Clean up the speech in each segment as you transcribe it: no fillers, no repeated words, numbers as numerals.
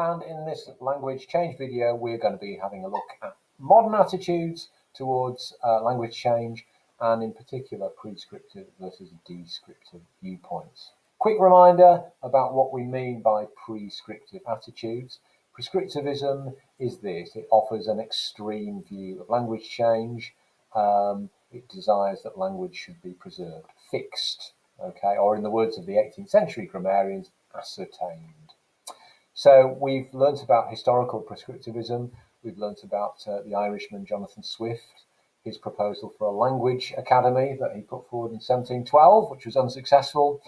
and in this language change video we're going to be having a look at modern attitudes towards language change, and in particular prescriptive versus descriptive viewpoints. Quick reminder about what we mean by prescriptive attitudes. Prescriptivism is this: it offers an extreme view of language change. It desires that language should be preserved, fixed, okay, or in the words of the 18th century grammarians, ascertained. So we've learnt about historical prescriptivism. We've learnt about the Irishman Jonathan Swift, his proposal for a language academy that he put forward in 1712, which was unsuccessful.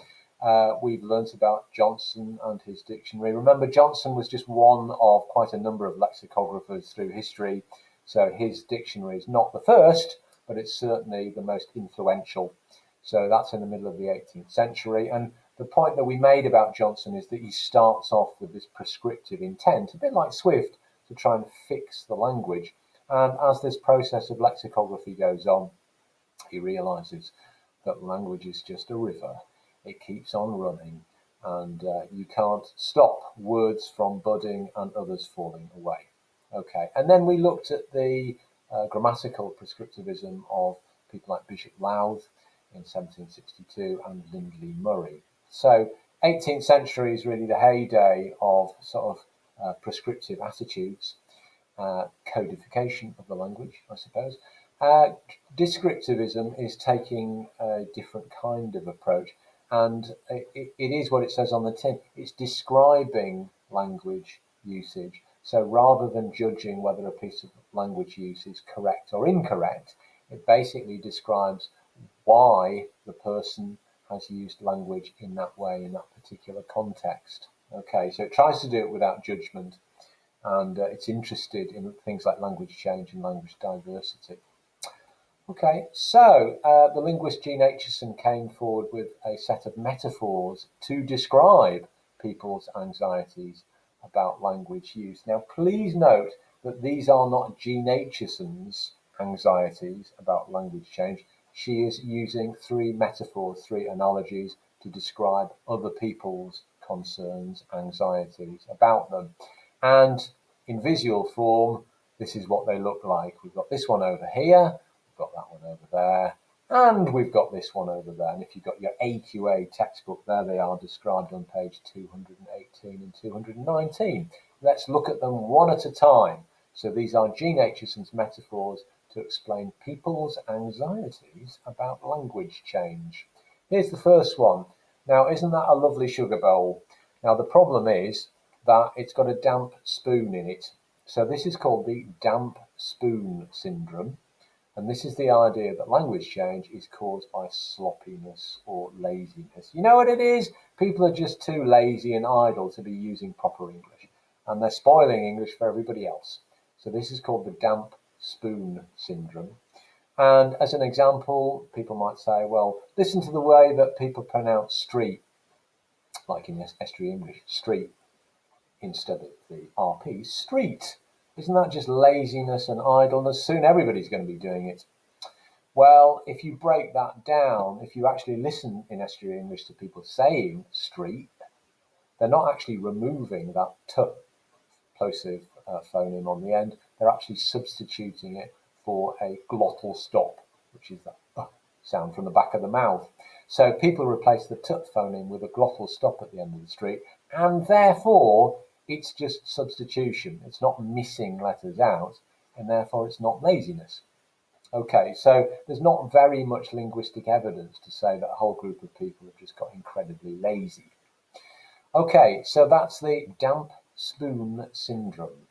We've learnt about Johnson and his dictionary. Remember, Johnson was just one of quite a number of lexicographers through history, so his dictionary is not the first, but it's certainly the most influential. So that's in the middle of the 18th century. And the point that we made about Johnson is that he starts off with this prescriptive intent, a bit like Swift, to try and fix the language. And as this process of lexicography goes on, he realizes that language is just a river. It keeps on running, and you can't stop words from budding and others falling away. Okay, and then we looked at the grammatical prescriptivism of people like Bishop Lowth in 1762 and Lindley Murray. So 18th century is really the heyday of sort of prescriptive attitudes, codification of the language, I suppose. Descriptivism is taking a different kind of approach, and it is what it says on the tin. It's describing language usage. So rather than judging whether a piece of language use is correct or incorrect, it basically describes why the person has used language in that way in that particular context. Okay, so it tries to do it without judgment, and it's interested in things like language change and language diversity. Okay, so the linguist Jean Aitchison came forward with a set of metaphors to describe people's anxieties about language use. Now, please note that these are not Jean Aitchison's anxieties about language change. She is using three metaphors, three analogies to describe other people's concerns, anxieties about them. And in visual form, this is what they look like. We've got this one over here, we've got that one over there, and we've got this one over there. And if you've got your AQA textbook, there they are described on page 218 and 219. Let's look at them one at a time. So these are Jean Aitchison's metaphors to explain people's anxieties about language change. Here's the first one. Now, isn't that a lovely sugar bowl? Now, the problem is that it's got a damp spoon in it. So this is called the damp spoon syndrome. And this is the idea that language change is caused by sloppiness or laziness. You know what it is? People are just too lazy and idle to be using proper English, and they're spoiling English for everybody else. So this is called the damp spoon syndrome. And as an example, people might say, well, listen to the way that people pronounce street, like in estuary English, street, instead of the RP, street. Isn't that just laziness and idleness? Soon everybody's going to be doing it. Well, if you break that down, if you actually listen in estuary English to people saying street, they're not actually removing that t plosive phoneme on the end. They're actually substituting it for a glottal stop, which is that sound from the back of the mouth. So people replace the t phoneme with a glottal stop at the end of the street, and therefore it's just substitution. It's not missing letters out, and therefore it's not laziness. Okay, so there's not very much linguistic evidence to say that a whole group of people have just got incredibly lazy. Okay, so that's the damp spoon syndrome.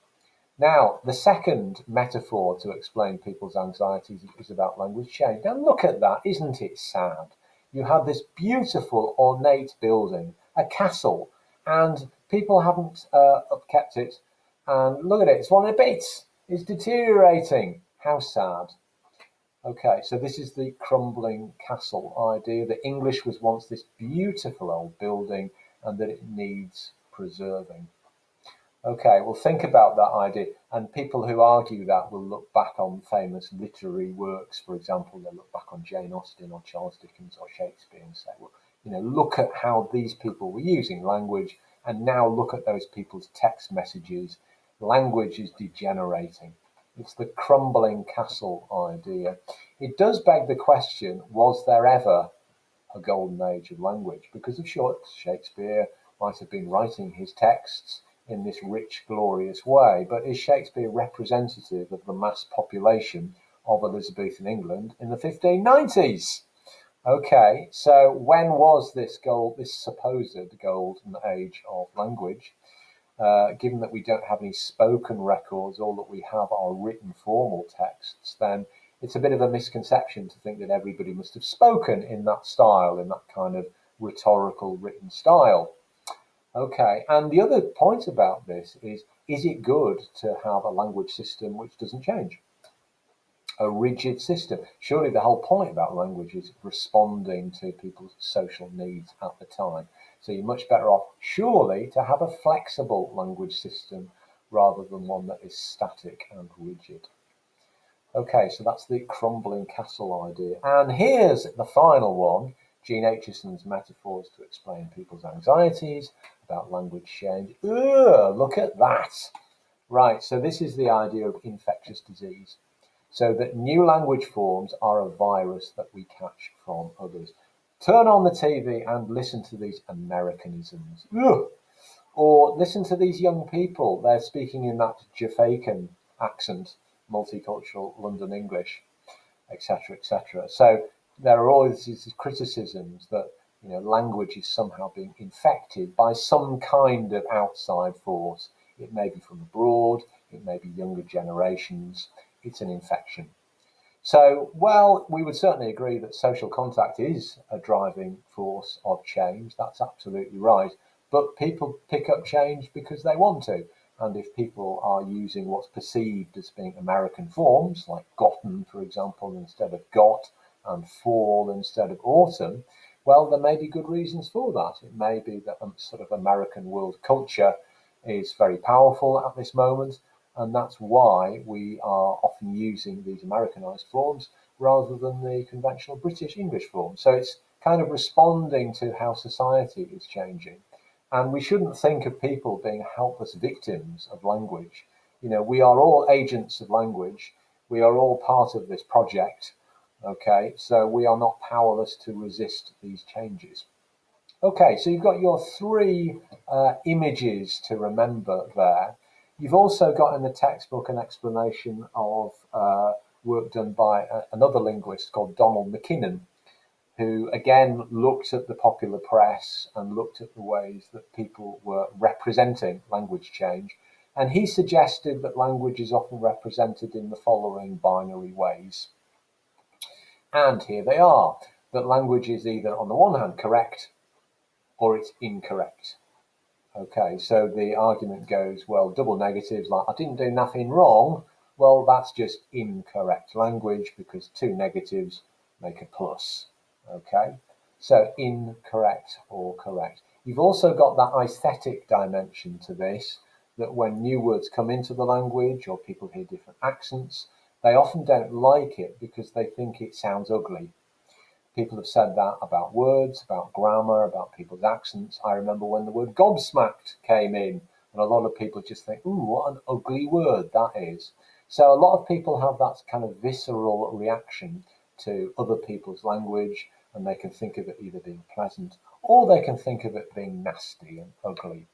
Now, the second metaphor to explain people's anxieties is about language change. Now, look at that. Isn't it sad? You have this beautiful, ornate building, a castle, and people haven't upkept it. And look at it. It's falling to bits. It's deteriorating. How sad. Okay, so this is the crumbling castle idea that English was once this beautiful old building and that it needs preserving. Okay, well, think about that idea, and people who argue that will look back on famous literary works. For example, they'll look back on Jane Austen or Charles Dickens or Shakespeare and say, well, you know, look at how these people were using language. and now look at those people's text messages. Language is degenerating. It's the crumbling castle idea. It does beg the question, was there ever a golden age of language? Because of course, Shakespeare might have been writing his texts in this rich, glorious way, but is Shakespeare representative of the mass population of Elizabethan England in the 1590s? Okay, so when was this supposed golden age of language? Given that we don't have any spoken records, all that we have are written formal texts, then it's a bit of a misconception to think that everybody must have spoken in that style, in that kind of rhetorical written style. Okay, and the other point about this is it good to have a language system which doesn't change? A rigid system. Surely the whole point about language is responding to people's social needs at the time. So you're much better off, surely, to have a flexible language system rather than one that is static and rigid. Okay, so that's the crumbling castle idea. And here's the final one, Jean Aitchison's metaphors to explain people's anxieties about language change. Ugh, look at that. Right, so this is the idea of infectious disease. So that new language forms are a virus that we catch from others. Turn on the TV and listen to these Americanisms. Ugh. Or listen to these young people. They're speaking in that Jafaican accent, multicultural London English, etc., etc. So there are always these criticisms that language is somehow being infected by some kind of outside force. It may be from abroad, it may be younger generations. It's an infection. So, well, we would certainly agree that social contact is a driving force of change. That's absolutely right. But people pick up change because they want to. And if people are using what's perceived as being American forms, like gotten, for example, instead of got, and fall instead of autumn, well, there may be good reasons for that. It may be that sort of American world culture is very powerful at this moment, and that's why we are often using these Americanized forms rather than the conventional British English form. So it's kind of responding to how society is changing. And we shouldn't think of people being helpless victims of language. We are all agents of language. We are all part of this project. Okay, so we are not powerless to resist these changes. Okay, so you've got your three images to remember there. You've also got in the textbook an explanation of work done by another linguist called Donald McKinnon, who again looked at the popular press and looked at the ways that people were representing language change. And he suggested that language is often represented in the following binary ways. And here they are, that language is either, on the one hand, correct or it's incorrect. Okay, so the argument goes, well, double negatives, like I didn't do nothing wrong, well, that's just incorrect language because two negatives make a plus. Okay, so incorrect or correct. You've also got that aesthetic dimension to this, that when new words come into the language or people hear different accents, they often don't like it because they think it sounds ugly. People have said that about words, about grammar, about people's accents. I remember when the word gobsmacked came in, and a lot of people just think, ooh, what an ugly word that is. So a lot of people have that kind of visceral reaction to other people's language, and they can think of it either being pleasant or they can think of it being nasty and ugly.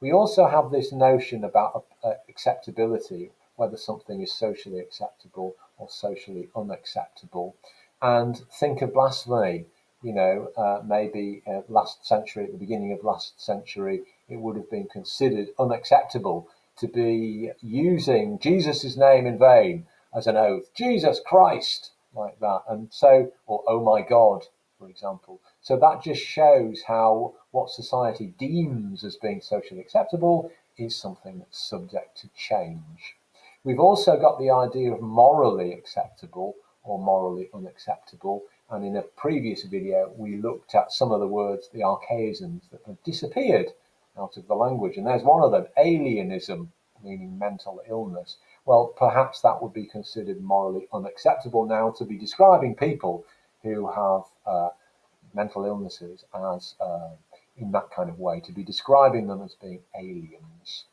We also have this notion about acceptability, whether something is socially acceptable or socially unacceptable. And think of blasphemy. Maybe last century, at the beginning of last century, it would have been considered unacceptable to be using Jesus' name in vain as an oath. Jesus Christ, like that. And so, or oh my God, for example. So that just shows how what society deems as being socially acceptable is something that's subject to change. We've also got the idea of morally acceptable or morally unacceptable. And in a previous video, we looked at some of the words, the archaisms that have disappeared out of the language. And there's one of them, alienism, meaning mental illness. Well, perhaps that would be considered morally unacceptable now to be describing people who have mental illnesses as in that kind of way, to be describing them as being aliens.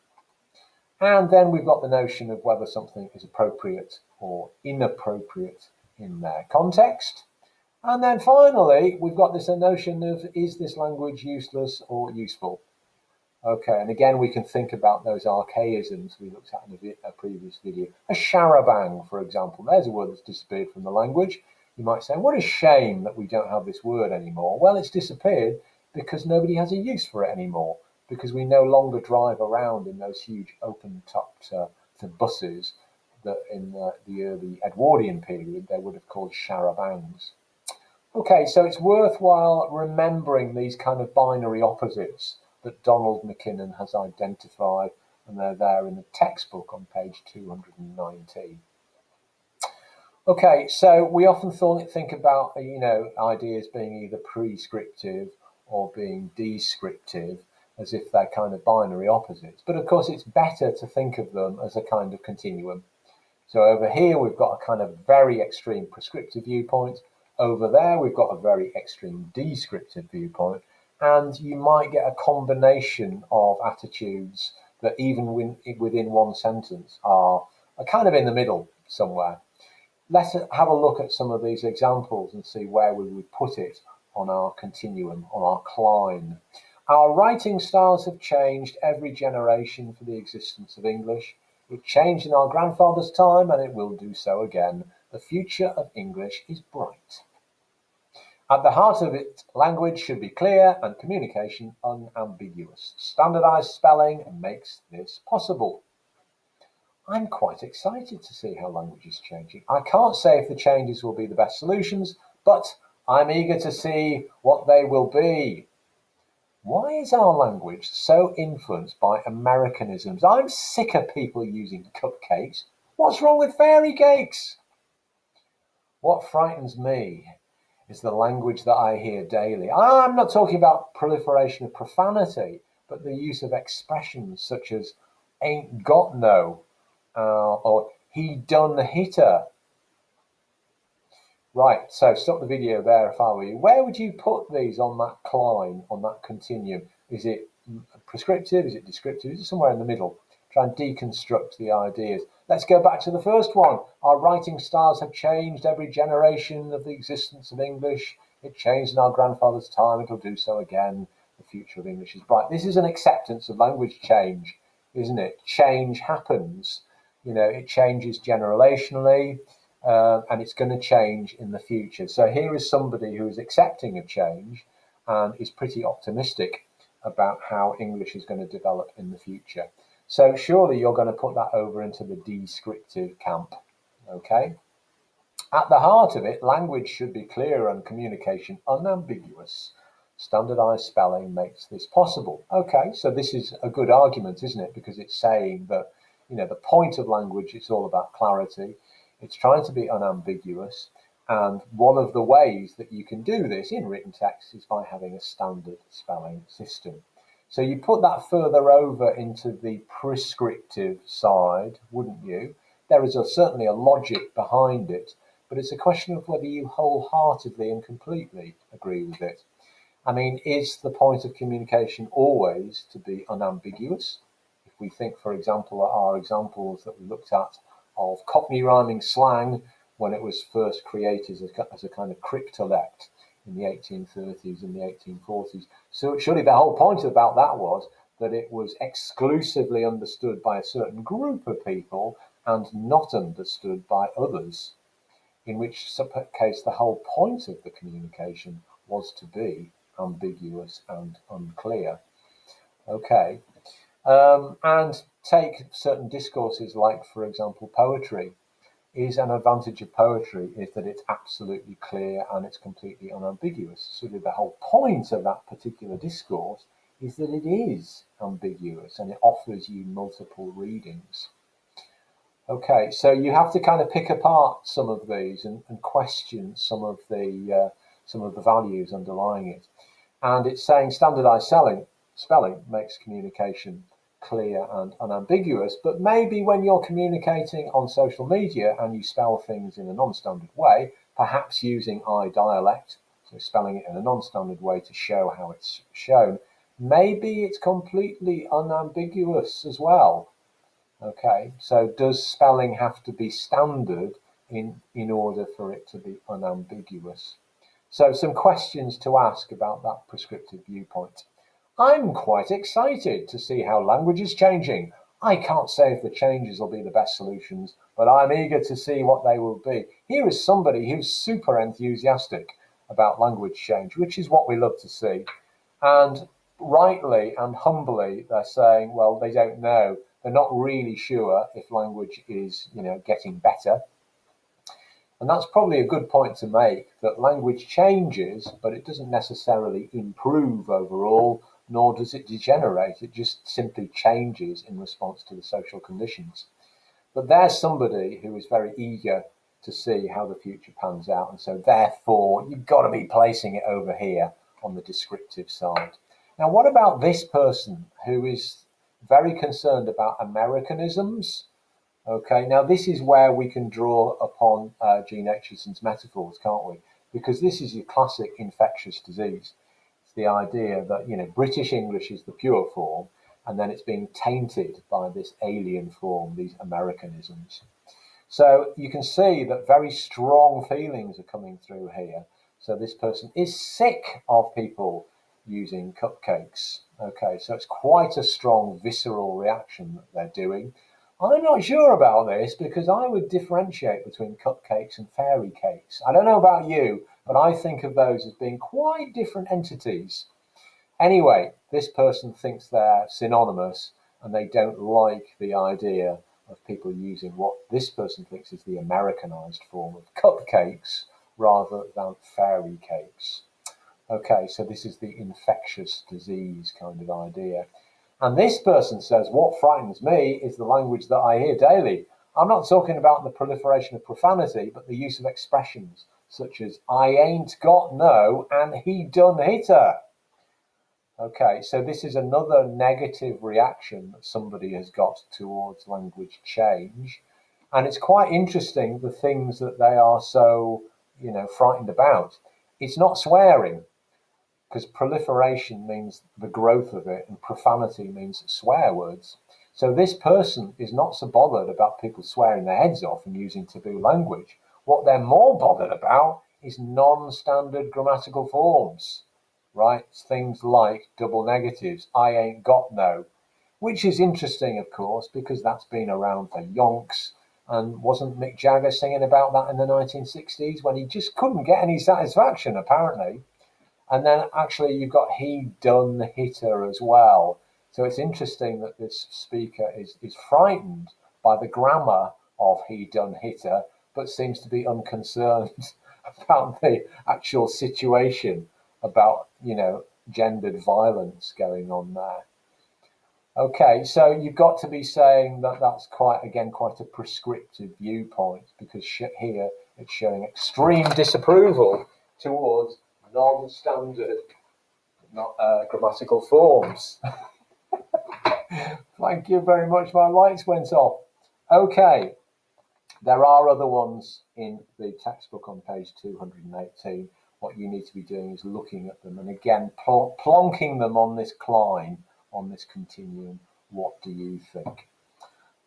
And then we've got the notion of whether something is appropriate or inappropriate in their context. And then finally, we've got this notion of, is this language useless or useful? Okay, and again, we can think about those archaisms we looked at in a previous video. A charabang, for example. There's a word that's disappeared from the language. You might say, what a shame that we don't have this word anymore. Well, it's disappeared because nobody has a use for it anymore, because we no longer drive around in those huge open-topped buses that in the early Edwardian period they would have called charabangs. Okay, so it's worthwhile remembering these kind of binary opposites that Donald McKinnon has identified, and they're there in the textbook on page 219. Okay, so we often think about, ideas being either prescriptive or being descriptive, as if they're kind of binary opposites. But of course, it's better to think of them as a kind of continuum. So over here, we've got a kind of very extreme prescriptive viewpoint. Over there, we've got a very extreme descriptive viewpoint. And you might get a combination of attitudes that even within one sentence are kind of in the middle somewhere. Let's have a look at some of these examples and see where we would put it on our continuum, on our climb. Our writing styles have changed every generation for the existence of English. It changed in our grandfather's time, and it will do so again. The future of English is bright. At the heart of it, language should be clear and communication unambiguous. Standardized spelling makes this possible. I'm quite excited to see how language is changing. I can't say if the changes will be the best solutions, but I'm eager to see what they will be. Why is our language so influenced by Americanisms? I'm sick of people using cupcakes. What's wrong with fairy cakes? What frightens me is the language that I hear daily. I'm not talking about proliferation of profanity, but the use of expressions such as ain't got no, or he done hit her. Right, so stop the video there if I were you. Where would you put these on that climb, on that continuum? Is it prescriptive? Is it descriptive? Is it somewhere in the middle? Try and deconstruct the ideas. Let's go back to the first one. Our writing styles have changed every generation of the existence of English. It changed in our grandfather's time. It'll do so again. The future of English is bright. This is an acceptance of language change, isn't it? Change happens. It changes generationally. And it's going to change in the future. So here is somebody who is accepting of change and is pretty optimistic about how English is going to develop in the future. So surely you're going to put that over into the descriptive camp, okay? At the heart of it, language should be clear and communication unambiguous. Standardized spelling makes this possible. Okay, so this is a good argument, isn't it? Because it's saying that, the point of language is all about clarity. It's trying to be unambiguous, and one of the ways that you can do this in written text is by having a standard spelling system. So you put that further over into the prescriptive side, wouldn't you? There is certainly a logic behind it, but it's a question of whether you wholeheartedly and completely agree with it. I mean, is the point of communication always to be unambiguous? If we think, for example, at our examples that we looked at of Cockney rhyming slang when it was first created as a kind of cryptolect in the 1830s and the 1840s. So surely the whole point about that was that it was exclusively understood by a certain group of people and not understood by others, in which case the whole point of the communication was to be ambiguous and unclear. Okay. And take certain discourses like, for example, poetry. Is an advantage of poetry is that it's absolutely clear and it's completely unambiguous. So the whole point of that particular discourse is that it is ambiguous and it offers you multiple readings. Okay, so you have to kind of pick apart some of these and question some of the values underlying it. And it's saying standardized spelling makes communication clear and unambiguous, but maybe when you're communicating on social media and you spell things in a non-standard way, perhaps using iDialect, so spelling it in a non-standard way to show how it's shown, Maybe it's completely unambiguous as well. Okay, so does spelling have to be standard in order for it to be unambiguous? So some questions to ask about that prescriptive viewpoint. I'm quite excited to see how language is changing. I can't say if the changes will be the best solutions, but I'm eager to see what they will be. Here is somebody who's super enthusiastic about language change, which is what we love to see. And rightly and humbly, they're saying, well, they don't know. They're not really sure if language is, getting better. And that's probably a good point to make, that language changes, but it doesn't necessarily improve overall, nor does it degenerate. It just simply changes in response to the social conditions. But there's somebody who is very eager to see how the future pans out. And so therefore, you've got to be placing it over here on the descriptive side. Now, what about this person who is very concerned about Americanisms? Okay, now this is where we can draw upon Gene Aitchison's metaphors, can't we? Because this is your classic infectious disease. It's the idea that, British English is the pure form, and then it's being tainted by this alien form, these Americanisms. So you can see that very strong feelings are coming through here. So this person is sick of people using cupcakes. Okay, so it's quite a strong visceral reaction that they're doing. I'm not sure about this because I would differentiate between cupcakes and fairy cakes. I don't know about you, but I think of those as being quite different entities. Anyway, this person thinks they're synonymous and they don't like the idea of people using what this person thinks is the Americanized form of cupcakes rather than fairy cakes. Okay, so this is the infectious disease kind of idea. And this person says, what frightens me is the language that I hear daily. I'm not talking about the proliferation of profanity, but the use of expressions such as, I ain't got no, and he done hit her. Okay, so this is another negative reaction that somebody has got towards language change. And it's quite interesting the things that they are so, frightened about. It's not swearing, because proliferation means the growth of it and profanity means swear words. So this person is not so bothered about people swearing their heads off and using taboo language. What they're more bothered about is non-standard grammatical forms, right? Things like double negatives, I ain't got no, which is interesting, of course, because that's been around for yonks. And wasn't Mick Jagger singing about that in the 1960s when he just couldn't get any satisfaction, apparently? And then actually you've got he done hitter as well. So it's interesting that this speaker is frightened by the grammar of he done hitter, but seems to be unconcerned about the actual situation about, gendered violence going on there. Okay, so you've got to be saying that that's quite a prescriptive viewpoint, because here it's showing extreme disapproval towards non-standard grammatical forms. Thank you very much. My lights went off. Okay, there are other ones in the textbook on page 218. What you need to be doing is looking at them and again plonking them on this climb, on this continuum. What do you think?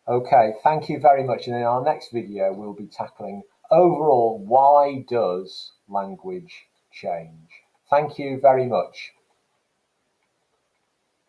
Okay, thank you very much. And in our next video, we'll be tackling overall, why does language change? Thank you very much.